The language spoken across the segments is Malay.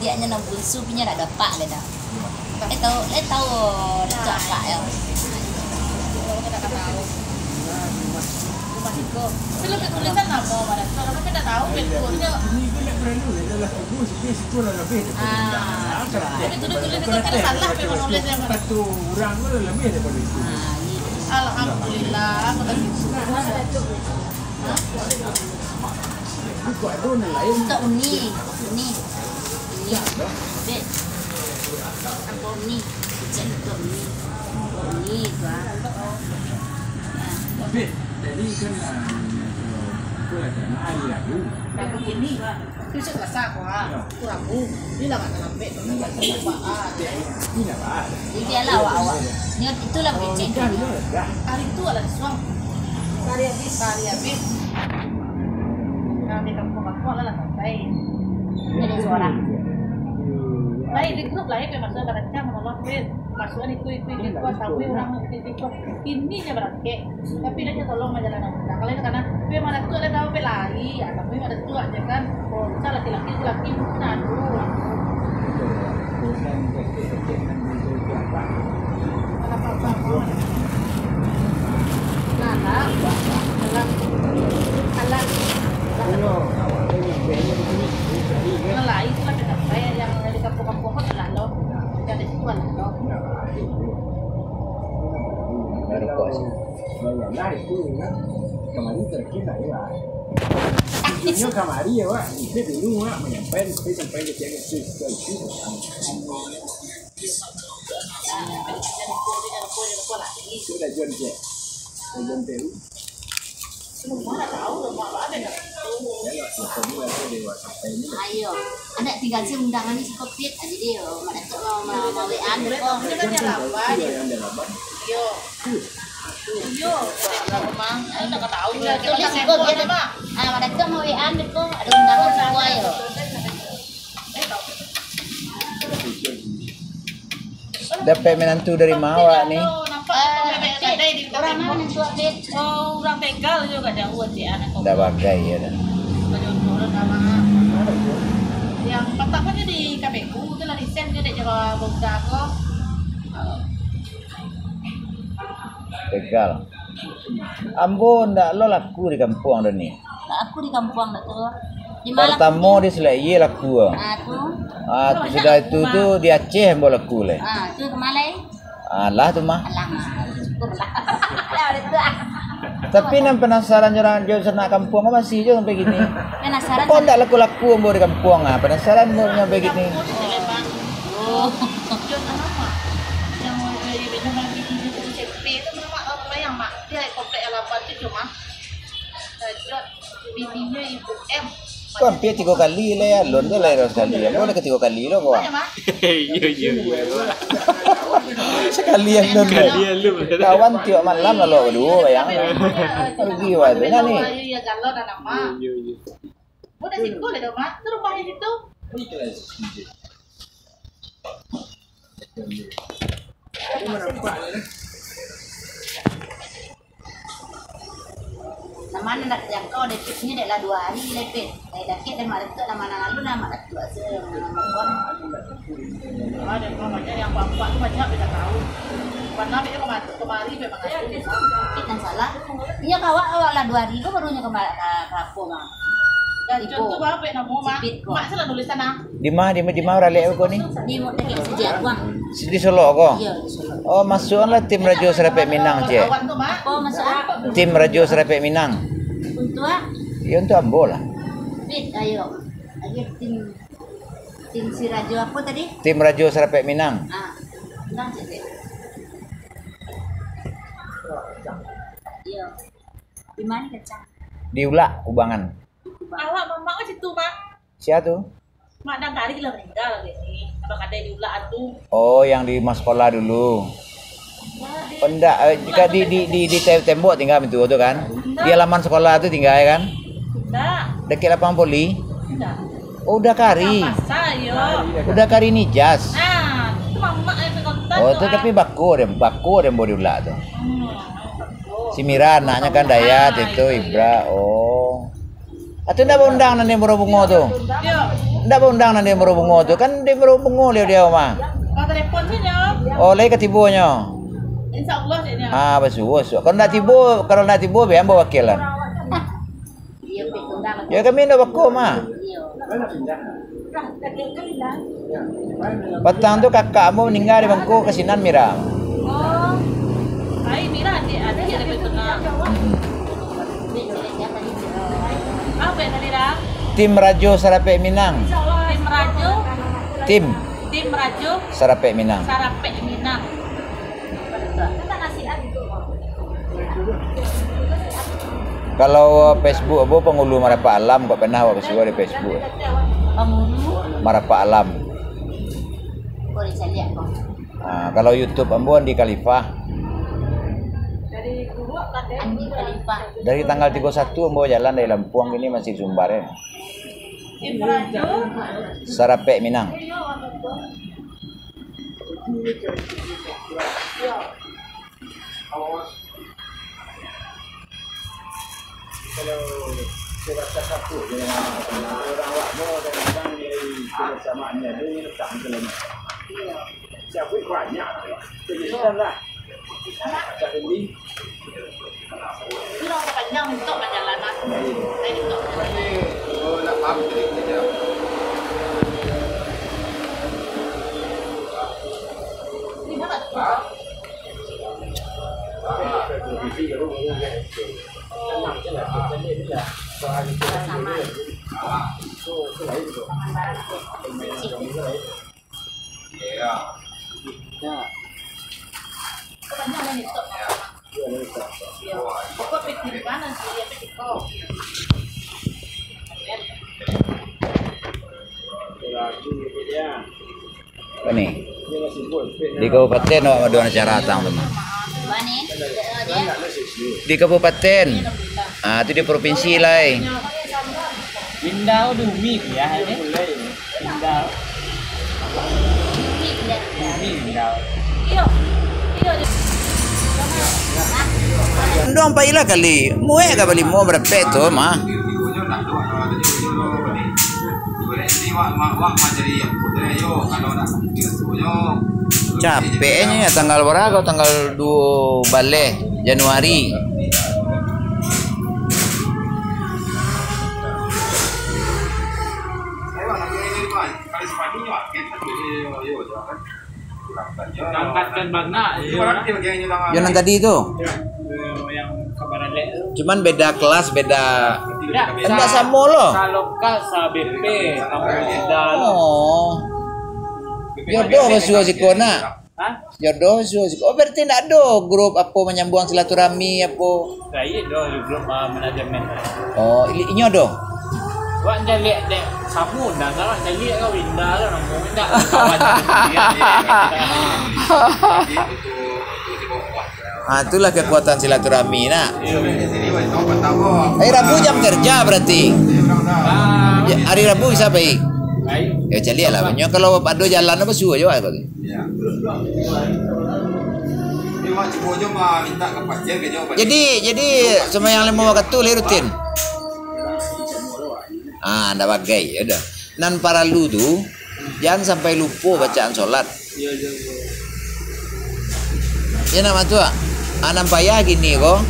Dia nak bunsu punya nak dapat le dah. Le tahu dah cakap ya. Kita tak tahu. Rumah Iko. Film tulisan nama mana? Kalau kita tak tahu bekulnya. Ini kan nak perlu adalah bagus, situ lah lebih. Tapi tulis itu tidak salah memang nulisnya. Satu orang pun lebih daripada itu. Alhamdulillah, aku tak Ikut ada orang lain. Untuk uni. Bet. Aku uni. Cek untuk uni. Uni tu ah. Tapi tadi kan aku ada hari lalu. Kayak begini, itu rasa kurang ini lah nggak lambat, nggak terlupakan. Ini apa? Dia lah awak. Ni itulah becek. Hari itu ada suam, hari habis. Kami kampung lah sampai. Ada seorang. Lain di grup lain memang sudah rancang menolak masukan itu tahu orang itu ini nya berangke tapi dia tolong menjalankan undang kalau karena memang ada tuh ada tahu pelari ya tapi ada tuh aja kan oh salah laki-laki nadu lain itu lah kita saya yang di kampung-kampung kan lah loh ada situ lah loh Dari kos. Nah itu kan kemarin terkena ya. Ini kemarin ya Wak, itu dulu Wak sampai ke jaga itu. Sudah jual je. Jual Peru. Semua dah tahu rumah apa ada. Ayo, ada tinggal si undangan si kopit aja dia. Mana tu mau WA deh kok. Ini kan yang lawan. Yo, memang, saya tak tahu lah. Tulis si kopit apa? Mana tu mau WA deh kok. Ada undangan semua yo. Dapat menantu dari Mawa nih. Orang mana menantu update? Oh, orang Tegal juga jauh dia anak. Dah bagai ya dah. Yang pertamanya di KPU itu lah desain dia Jawa Bogda kok. Tegal. Ambon dah lo laku di kampung dah ni. Aku di kampung dah tu. Di Malang. Pertama di Selai laku. Tu. Sudah itu tu di Aceh ambo laku le. Tu ke Malay. Alah tu mah. Alah. Syukurlah. Ada tu. Tapi nan penasaran orang jauh sana kampung masih je sampai gini. Penasaran. Kau tak laku-laku ambo di kampung ah. Penasaran mau sampai gini. Oh. Yang memang itu CP itu memang apa yang mak dia komplek alamat itu cuma bibinya ibu M. Kau hampir 3 kali lah ya. Lon tu lah sekali. Aku dah 3 kali lah kau. Sekali yang lon. Kawan tiap malam lah lo berdua bayang. Pergi wae tu ni. Ya galau dan nama. Udah sih boleh dong mak. Terus rumahnya itu. Nama nak jangkau depitnya dah lah 2 hari lepit. Dakit dan malam tu nama lalu nama dah tu asa nama pon. Ada mamanya yang bapak tu banyak kita tahu. Karena dia kemari memang ada. Fit dan salah. Iya awak lah 2 hari kau barunya kemari kapo mah. Dan contoh bapak nama mak. Mak salah nulis sana. Di mana orang lek kau ni? Di mau dakit sejak buang. Di Solo kau. Iya di Solo. Oh, masuklah tim Rajo Serapek Minang je. Kawan tu mak. Apa masuk apa? Tim Rajo Serapek Minang. Untuk ah. Ya untuk ambo lah. Fit ayo. Lagi tim si Rajo apa tadi? Tim Rajo Serapek Minang. Nang sih. Iya. Di mana kecang? Di Ulak, Ubangan. Awak mama ke situ mak. Siapa tu? Mak dan kali lah meninggal ni. Abang ada di ulaan tu. Oh, yang di mas sekolah dulu. Pendak jika di tembok tinggal itu tu kan. Di halaman sekolah tu tinggal ya kan? Tidak. Dekat lapangan poli. Tidak. Oh, udah kari. Pasal yo. Udah kari nijas. Itu mama yang kontak. Oh, tu tapi bako dia mau diulak tu. Si Mira anaknya kan Dayat itu Ibra. Oh. Atau ndak undang nanti merobungo tuh. Yo, Ndak undang nanti merobungo tuh. Kan dia merobungo dia mah. kalau telepon sih nyo. Oleh ketibonya. Insya Allah sih nyo. Ah, bagus. Kalau nak tibo biar bawa wakil lah. Iya, petundang. Ya kami ndak bako mah. Iya. Petang tuh kakakmu meninggal di bangku kesinan Mira. Oh, ay mira, ada ya lebih tenang. Apa yang tadi dah? Tim Rajo Sarape Minang. Tim Rajo, Tim Tim Rajo, Sarape Minang. Sarape Minang. Kalau Facebook abu penghulu Marapa Alam kok pernah awak di Facebook. Pemulu. Marapa Alam. Boleh saya lihat kok. Kalau YouTube ambuan di Khalifah. Andi Khalifah. Dari tanggal 31 ambo jalan dari Lampung ini masih Sumbar ya. Tim Rajo, Sarape Minang. Kalau saya rasa satu dengan orang awak mau kadang-kadang dari kebersamaannya dia letak dalam. Siapa banyak. Jadi lah. Tak ini. itu orang panjang untuk perjalanan. Saya untuk Oh, nak paham tadi saja. ini mana? Sama. Ya. Kepanjangan itu. Iya. Pokok pikir kanan sih dia pikir kau. Apa nih? Di kabupaten awak madu acara tang teman. Bani. Dia. Di kabupaten. Itu di provinsi lah. Pindau dumi ya ini. Pindau. Pindau. Iyo. Iyo. Doang pa ila kali. Muhe ka bali mo berapa itu mah. Ibunya nak doa nak ada ibunya ni. Ibu ni wak jadi yang putera yo kalau nak ibunya. Capeknya ya tanggal berapa? Tanggal 2 balik Januari. Kali sepatunya wak kita tu yo jangan. Angkatkan banyak. Berarti bagiannya tangan. Yang tadi itu. Yang kabaran lek. Cuman beda kelas, beda. Tidak. Enggak sama loh. Lokal sa BP kamu Oh. Jodoh masuk si kona. Hah? Jodoh masuk si. Oh berarti enggak ada grup apa menyambung silaturahmi apa. Saya di grup manajemen. Oh, ini ada. Wak jadi dek samu dah kalau jadi kau winda lah namu winda kawan dia. Itulah kekuatan silaturahmi nak. Rabu jam kerja berarti. Ya, hari Rabu bisa baik. Ya cari lah. Banyak kalau bapak do jalan apa suah juga kau. Jadi semua yang 5 waktu tu rutin. Anda bagai ya dah. Nan para lu tu jangan sampai lupa bacaan solat. Ya nama tu anak payah gini kok.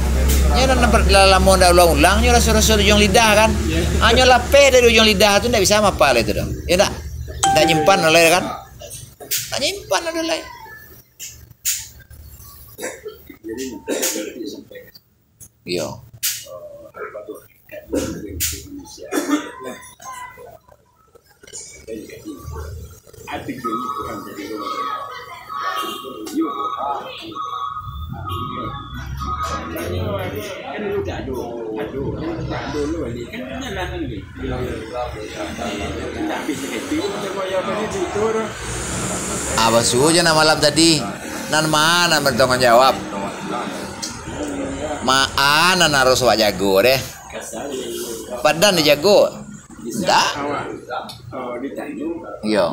Ya nan lamun dah ulang-ulang nya rasa-rasa ujung lidah kan. Hanya lape dari ujung lidah tu ndak bisa hafal itu dah. Ya ndak? Ndak nyimpan oleh kan? Ndak nyimpan oleh. Iya. Abah suhu na malam tadi. Nan mana bertanggung jawab. Maan harus wak jago deh. Padan dijago. Enggak. Iya.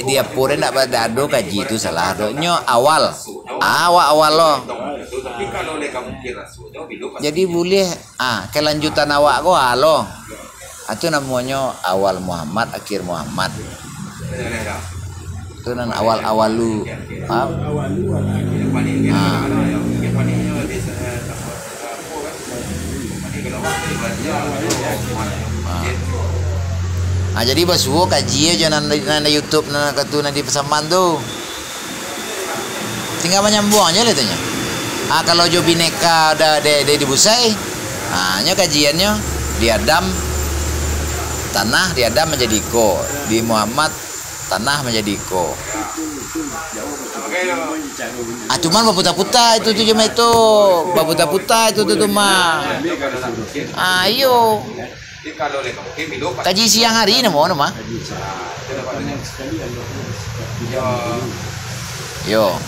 Dia pura nak berado kaji itu salah nyo awal lo. Tapi kalau le kamu kira sudah bilo. Jadi boleh kelanjutan awak ko lo. Itu namanya awal Muhammad akhir Muhammad. Itu nan awal lu. Paham? Jadi basuh kaji aja nanda YouTube nanda katu nanda pesaman tu. Tinggal menyambung aja letanya. Kalau jo bineka ada dibusai, nya kajiannya diadam tanah diadam menjadi ko, di Muhammad tanah menjadi ko. Cuman baputa-puta itu cuma itu, baputa-puta itu mah. Ayo. Kaji siang hari nama nama. Yo.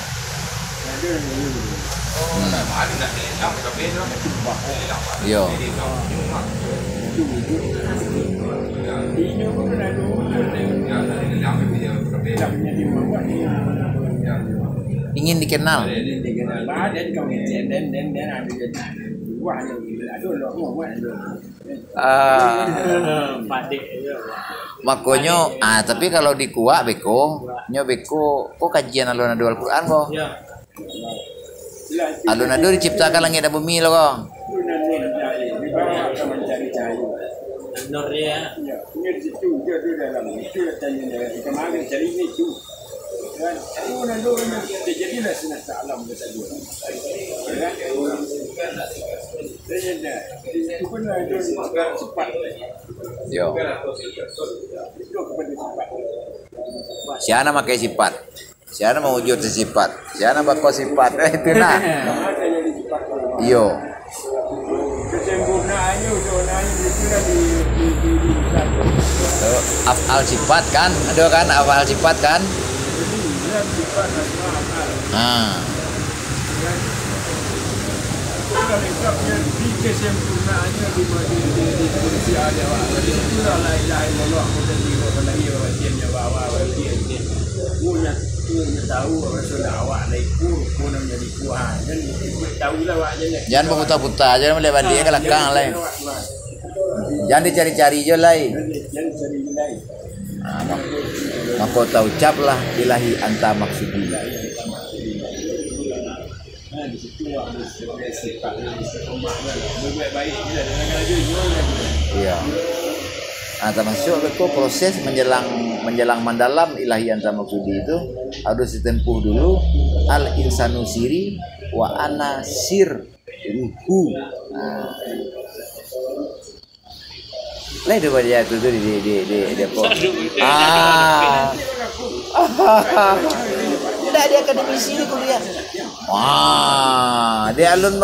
Yo. Ingin dikenal. Makonyo tapi kalau di kuak beko kok kajian alun adu Al-Quran kok alun adu diciptakan langit dan bumi lo kok yo. Siapa pakai sifat? Siapa mau wujud sifat? Siapa bakal sifat? Itu nah. Yo. Afal sifat kan? Ada kan afal sifat kan? Jangan berputar-putar, jangan melihat dia ke belakang lain. Jangan dicari-cari je lain. Maka tahu ucaplah ilahi anta maksudi. Iya. Termasuk itu proses menjelang mendalam ilahi anta maksudi itu harus ditempuh dulu al insanu siri wa ana sirruhu. Lain daripada dia tu di apa? Tidak dia akademisi ni kuliah. Wah, dia alun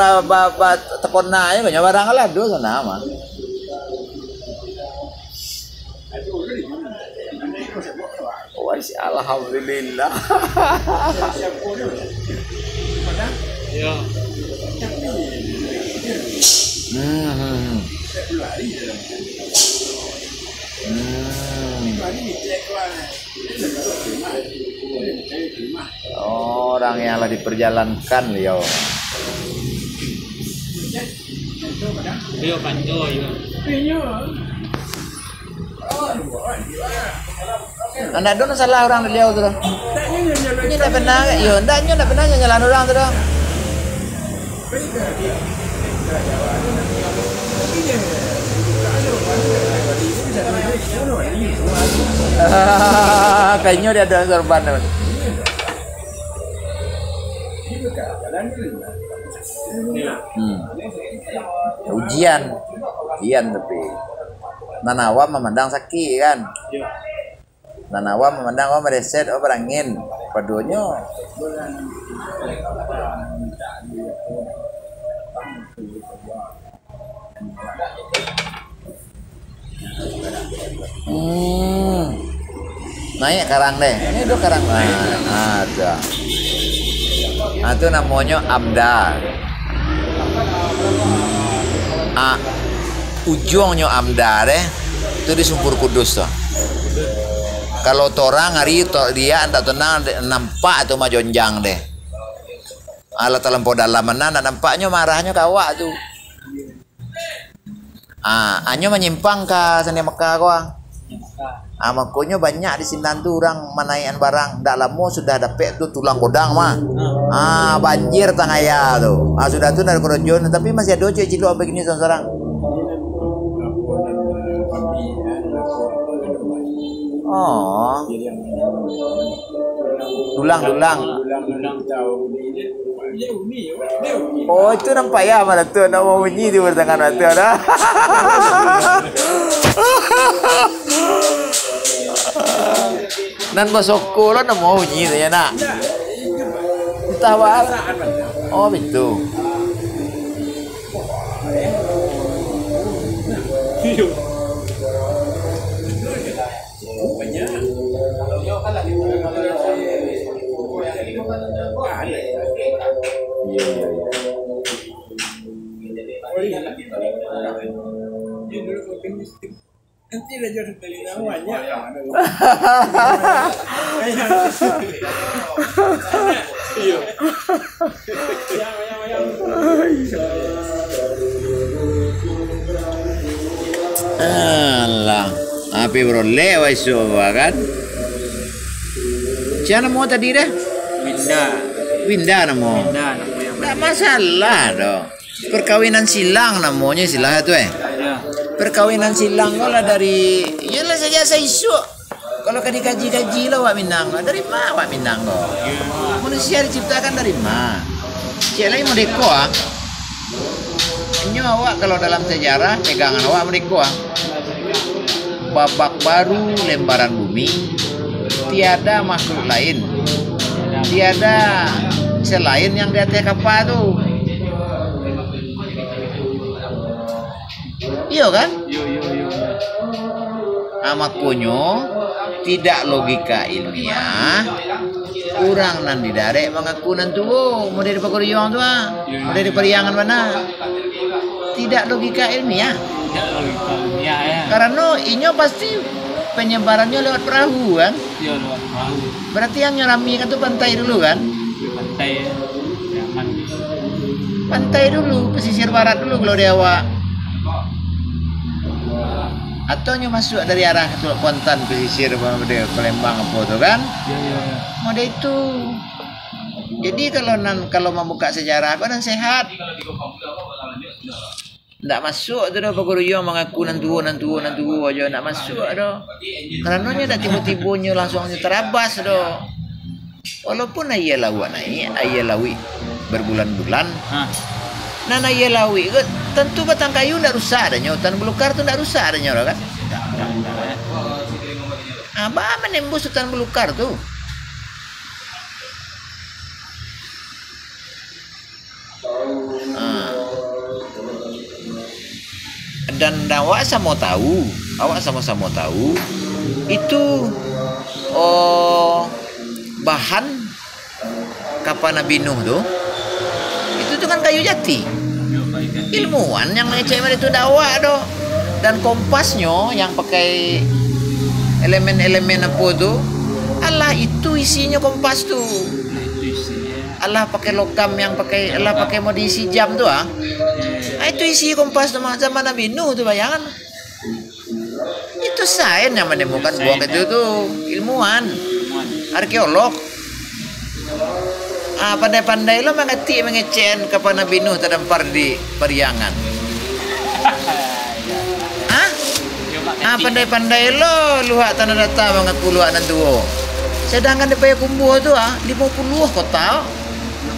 tekona ya banyak barang lah dulu sana mah. Wah, alhamdulillah. Ya. Orang yang lagi diperjalankan Leo. Leo panjo ya. Anda dulu salah orang Leo tu. Ini dah benar, yo, ndaknya dah benar nyalahan orang tu dah. Kayaknya dia ada korban. Ujian tapi Nanawa memandang sakit kan. Nanawa memandang mereset berangin padunya. Naik karang deh. Ini tuh karang. Ada. Itu namanya amdal. ujungnya Amda deh itu di Sumpur Kudus tuh. Kalau orang hari itu dia anda tenang nampak atau majonjang deh. Alat terlampau dalam mana nampaknya marahnya kawak tuh. Anyo menyimpang ke sana Mekah kau. Makanya banyak di sini tuh orang manaian barang. Dalam sudah dapat tuh tulang godang mah. Banjir tangaya tuh. Sudah tuh dari Korojon tapi masih ada cilo begini seorang. Oh. Dulang. Oh itu nampak ya mana tuh nak mau bunyi di bertangan itu ada. Nan basoko lah nak mau bunyi tu ya nak. Tawa. Oh betul. Nanti dah jual sekali namanya. Alah, api beroleh waisu kan? Siapa mau tadi dah? Winda namo. Tak masalah dong. Perkawinan silang namanya silang itu Perkawinan silang kalau dari ialah saja saya isu. Kalau dikaji-kaji lah wak Minang. Dari mana wak Minang kok? Manusia diciptakan dari mana? Cik lagi merdeka Ini awak kalau dalam sejarah pegangan awak merdeka babak baru lembaran bumi. Tiada makhluk lain. Tiada selain yang di atas kapal tu. Iya kan? Makanya tidak logika ilmiah. Kurang nan didarek mengaku nantu mau dari pagoriong tu mau dari periangan mana? Tidak logika ilmiah. Karena inyo pasti penyebarannya lewat perahu kan? Iya lewat perahu. Berarti yang nyelami kan tu pantai dulu kan? Pantai jangan. Pantai dulu, pesisir barat dulu kalau dia awak. Atau nyo masuk dari arah Kuantan pesisir Palembang apa tu kan? Iya. Mode itu. Jadi kalau membuka sejarah kan sehat. Ndak masuk tu dah paguruyong mengaku nantu aja ndak masuk dah. Karena nya dak tiba-tiba langsung terabas dah. Walaupun ayah lawak naik, ayah lawi berbulan-bulan. Nana ayah lawi tentu batang kayu ndak rusak adanya, hutan belukar tu ndak rusak adanya kan? Apa menembus hutan belukar tu? Dan awak sama tahu itu bahan kapal Nabi Nuh itu kan kayu jati. Ilmuwan yang mengecek itu dakwah doh. Dan kompasnya yang pakai elemen-elemen apa tu, Allah itu isinya kompas tu. Allah pakai logam yang pakai mau diisi jam tu itu isi kompas zaman Nabi Nuh tu bayangan. Itu sains yang menemukan buah itu tuh ilmuwan, arkeolog. Pandai-pandai lo mengecek kapal Nabi Nuh terdampar di Periangan. Pandai-pandai lo luak tanah data mengaku luak nan tuo. Sedangkan di Payakumbuh tu 50 kota.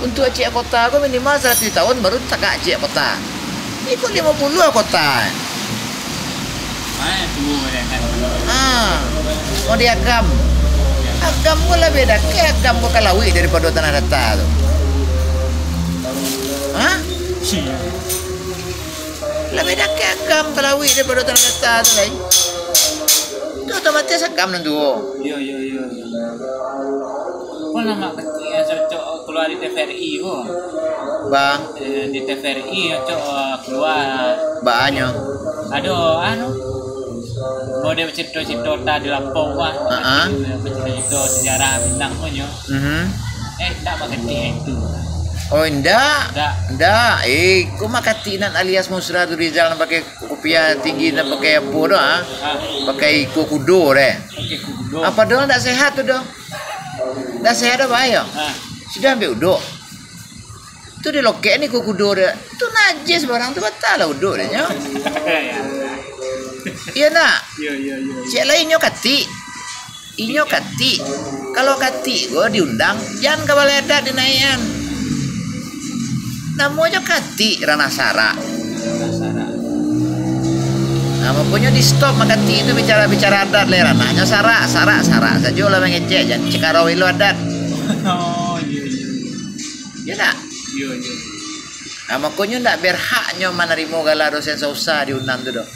Untuk acik kota aku minimal 100 tahun baru tak acik kota. Ikut 50 kota. Mau diagam. Agam ko lah beda. Kaya agam ko kalawi daripada tanah data tu. Lah beda kaya agam kalawi daripada tanah data tu lah. Itu otomatis agam nanti. Iya. Kau nama kecil cocok keluar di TVRI kok. Bang. Di TVRI cocok keluar. Baanyo. Aduh, model cerita-cerita tadi lapor mah. Cerita sejarah Minang punya. Tak mengerti itu. Oh indah, kau makati nan alias Musrah Rizal nak pakai kopiah tinggi nak pakai apa dah? Pakai kukudo deh. Okey, kudo. Apa dah tak sehat tu dah? Tak sehat dah bahaya. Sudah ambil uduk. Tu dia lokek ni kukudo dia. Tu najis barang tu batal lah uduk dia nya. Iya nak. Ya. Cik lain nyo kati. Inyo kati. Kalau kati gua diundang, jangan ke balai adat dinaikan. Namanya kati Rana Sara. Nah, pokoknya di stop makati itu bicara adat le ranahnya Sara saja lah mengecek jangan cekarau ilu adat. Oh, iya. Ya nak? Iya. Nah, makanya ndak berhaknya menerima gala dosen susah diundang tu doh.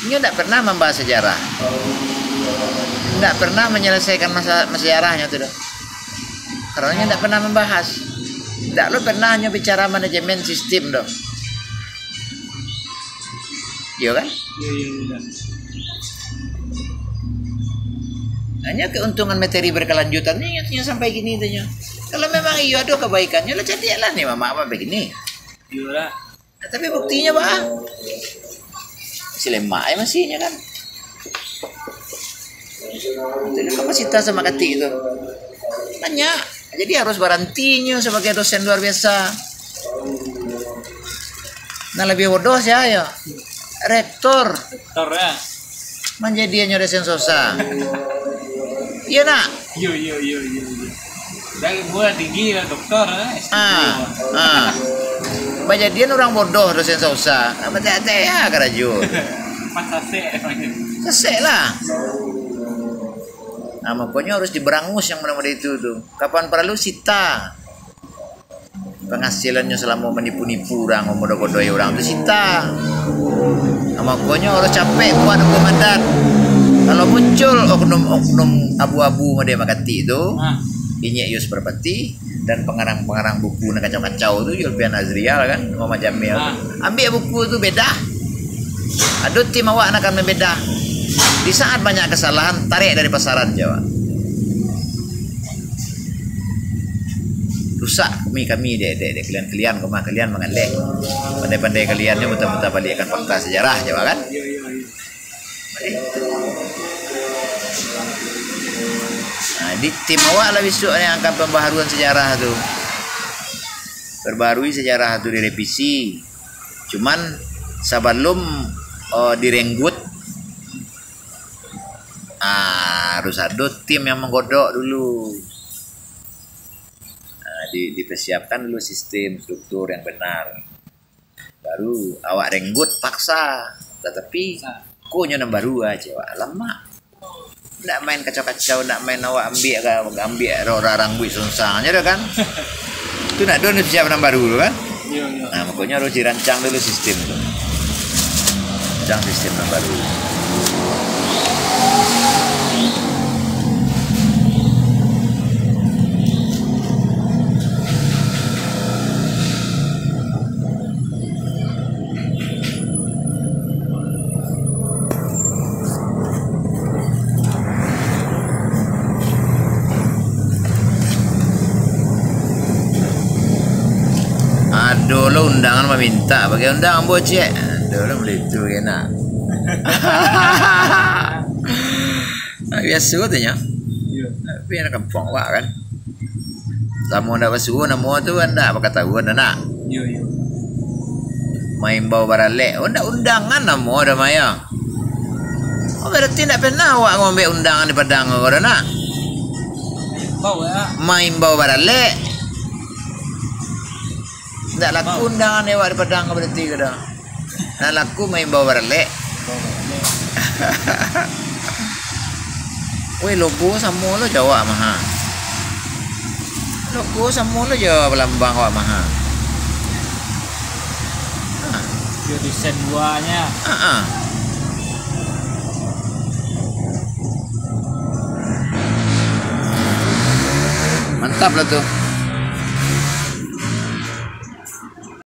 Nyo ndak pernah membahas sejarah. Ndak pernah menyelesaikan masalah sejarahnya tu doh. Karena ndak pernah membahas. Ndak lo pernah hanya bicara manajemen sistem doh. Iya kan? Iya. Hanya keuntungan materi berkelanjutan ini sampai gini tuh. Kalau memang iya ada kebaikannya lah jadilah nih mama apa begini. Iya lah. Nah, tapi buktinya bah si lemak ya masihnya kan. Itu kapasitas sama kati itu banyak. Jadi harus barantinya sebagai dosen luar biasa. Nah lebih bodoh saya rektor ya. Menjadinya dosen sosa. Iya nak. Iya. Dari gua tinggi lah dokter. Menjadian orang bodoh dosen sosa. Apa teh ya keraju. Masa Sesek lah. Nah, makanya harus diberangus yang mudah-mudah itu tuh. Kapan perlu sita. Penghasilannya selama menipu-nipu orang, membodoh-bodohi orang itu sita. Nah, makanya harus capek buat komandan. Kalau muncul oknum-oknum abu-abu dia makati itu, Inyek Yus Perpati dan pengarang-pengarang buku nak kacau-kacau itu Yulpian Azrial kan, Muhammad Jamil. Ambil buku itu beda. Aduh tim awak akan membeda. Di saat banyak kesalahan, tarik dari pasaran Jawa. Rusak kami dek kalian kalian mengalih. Pandai-pandai kaliannya betul-betul balikkan fakta sejarah Jawa kan? Nah, di tim awak lah besok yang akan pembaharuan sejarah tu. Perbarui sejarah tu direvisi. Cuman sebelum direnggut harus ada tim yang menggodok dulu. Dipersiapkan dulu sistem struktur yang benar. Baru awak renggut paksa. Tetapi kunya yang baru aja wak lama. Ndak main kacau-kacau, ndak main awak ambil orang buih sunsangnya dah kan. Itu nak dulu siap yang baru dulu kan. Nah makanya harus dirancang dulu sistem tu. Rancang sistem yang baru. Dulu undangan meminta bagi undangan bocek. Dulu beli itu kena. Biasa tu nya. Tapi anak kampung wak kan. Tamu ndak basuh nama tu anda apa kata gua nak. Main bawa baralek. Ndak undangan nama dah maya. Oh berarti ndak pernah awak ngombe undangan di Padang kau nak. Bawa main bawa baralek. Ndak laku undangan awak di Padang berarti ke dah. Nak laku main bawa baralek. Weh logo sama lo Jawa mah. Logo sama lo Jawa lambang awak mah. Dia desain buahnya. Mantap lah tu.